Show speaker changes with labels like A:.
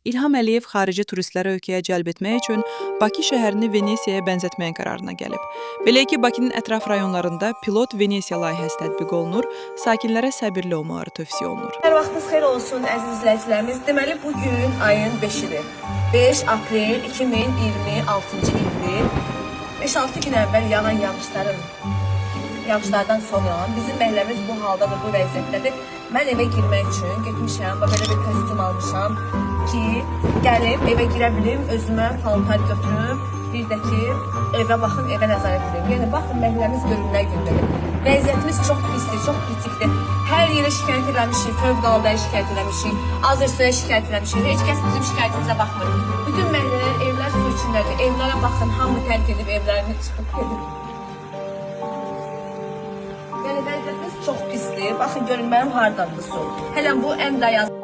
A: İlham Əliyev xarici turistləri ölkəyə cəlb etmək üçün Bakı şəhərini Venesiyaya bənzətməyə qərarına gəlib. Belə ki, Bakının ətraf rayonlarında pilot Venesiya layihəsi tətbiq olunur, sakinlərə səbirli olmaları tövsiyə olunur.
B: Hər vaxtınız xeyir olsun əziz izləyicilərimiz. Deməli, bugün ayın 5-idir. 5 aprel 2026-cı ildir. 5-6 gün əvvəl yağan yağışlardan sonra bizim məhəlləmiz bu haldadır, bu vəziyyətdədir. Mən evə girmək üçün getmişəm, belə bir kostyum almışam ki, gəlib evə girə bilim, özümə paltar götürüm, bir də ki, evə baxın, evə nəzarət edin. Yəni, baxın, məhəlləmiz görünmək gündədir. Vəziyyətimiz çox pisdir, çox kritikdir. Hər yerə şikayət eləmişik, fövqəladə şikayət eləmişik, Azərsuya şikayət eləmişik, heç kəs bizim şikayətimizə baxmır. Bütün məhəllələr, evlər su içindədir. Evlərə baxın, hamı tərk edib, evlərini çıxıb gedib. Yəni, vəziyyətimiz çox pisdir. Baxın, görün, mənim hardandır su. Hələn bu ən dayaz.